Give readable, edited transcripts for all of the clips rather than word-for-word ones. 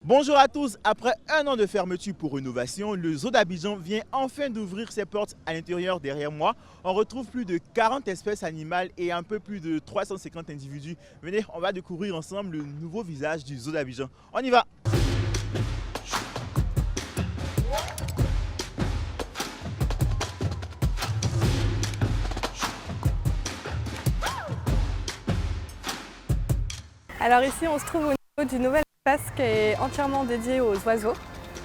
Bonjour à tous, après un an de fermeture pour rénovation, le zoo d'Abidjan vient enfin d'ouvrir ses portes à l'intérieur. Derrière moi, on retrouve plus de 40 espèces animales et un peu plus de 350 individus. Venez, on va découvrir ensemble le nouveau visage du zoo d'Abidjan. On y va! Alors ici on se trouve au niveau du nouvel espace qui est entièrement dédié aux oiseaux.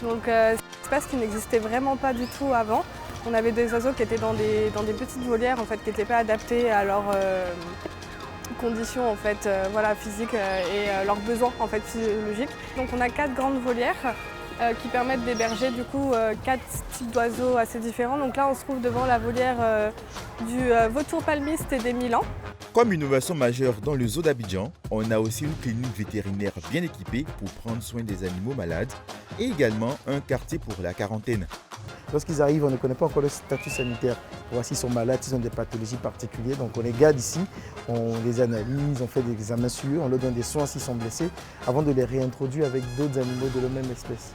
Donc c'est un espace qui n'existait vraiment pas du tout avant. On avait des oiseaux qui étaient dans des petites volières en fait, qui n'étaient pas adaptées à leurs conditions en fait, physiques et leurs besoins en fait, physiologiques. Donc on a 4 grandes volières qui permettent d'héberger du coup 4 types d'oiseaux assez différents. Donc là on se trouve devant la volière du vautour palmiste et des milans. Comme innovation majeure dans le zoo d'Abidjan, on a aussi une clinique vétérinaire bien équipée pour prendre soin des animaux malades et également un quartier pour la quarantaine. Lorsqu'ils arrivent, on ne connaît pas encore le statut sanitaire pour voir s'ils sont malades, s'ils ont des pathologies particulières. Donc on les garde ici, on les analyse, on fait des examens sur eux, on leur donne des soins s'ils sont blessés avant de les réintroduire avec d'autres animaux de la même espèce.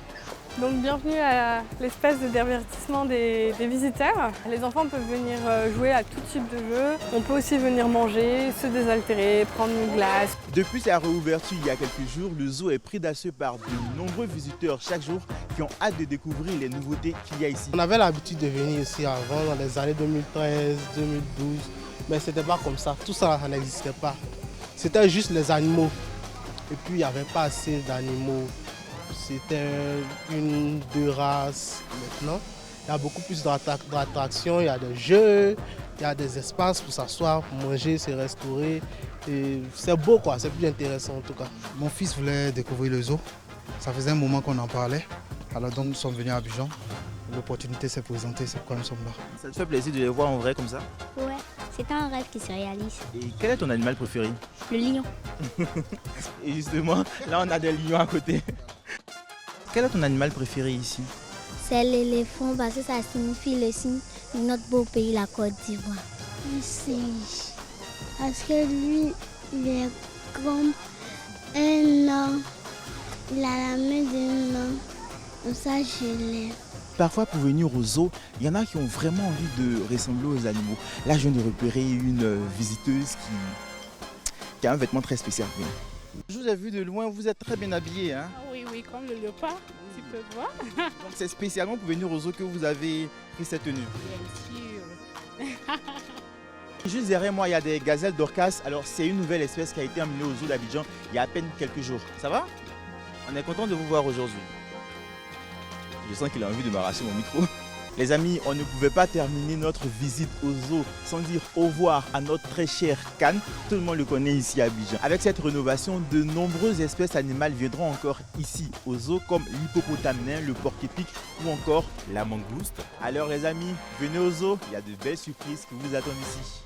Donc bienvenue à l'espace de divertissement des visiteurs. Les enfants peuvent venir jouer à tout type de jeux. On peut aussi venir manger, se désaltérer, prendre une glace. Depuis sa réouverture il y a quelques jours, le zoo est pris d'assaut par de nombreux visiteurs chaque jour qui ont hâte de découvrir les nouveautés qu'il y a ici. On avait l'habitude de venir ici avant, dans les années 2013, 2012, mais c'était pas comme ça. Tout ça, ça n'existait pas. C'était juste les animaux. Et puis il n'y avait pas assez d'animaux. C'était une, deux races. Maintenant, il y a beaucoup plus d'attractions, il y a des jeux, il y a des espaces pour s'asseoir, manger, se restaurer. Et c'est beau quoi, c'est plus intéressant en tout cas. Mon fils voulait découvrir le zoo. Ça faisait un moment qu'on en parlait. Alors donc nous sommes venus à Abidjan. L'opportunité s'est présentée, c'est pourquoi nous sommes là. Ça te fait plaisir de les voir en vrai comme ça? Ouais, c'est un rêve qui se réalise. Et quel est ton animal préféré? Le lion. Et justement, là on a des lions à côté. Quel est ton animal préféré ici? C'est l'éléphant parce que ça signifie le signe de notre beau pays, la Côte d'Ivoire. Ici, parce que lui, il est comme un an. Il a la main d'un an. Comme ça, je l'aime. Parfois pour venir au zoo, il y en a qui ont vraiment envie de ressembler aux animaux. Là je viens de repérer une visiteuse qui a un vêtement très spécial. Je vous ai vu de loin, vous êtes très bien habillé. Hein? Oui, comme le léopard, tu peux voir. Donc c'est spécialement pour venir au zoo que vous avez pris cette tenue. Bien sûr. Juste derrière moi, il y a des gazelles d'Orcas. Alors c'est une nouvelle espèce qui a été emmenée au zoo d'Abidjan il y a à peine quelques jours. Ça va? On est content de vous voir aujourd'hui. Je sens qu'il a envie de m'arracher mon micro. Les amis, on ne pouvait pas terminer notre visite au zoo sans dire au revoir à notre très cher Khan. Tout le monde le connaît ici à Abidjan. Avec cette rénovation, de nombreuses espèces animales viendront encore ici au zoo, comme l'hippopotame nain, le porc-épic ou encore la mangouste. Alors les amis, venez au zoo, il y a de belles surprises qui vous attendent ici.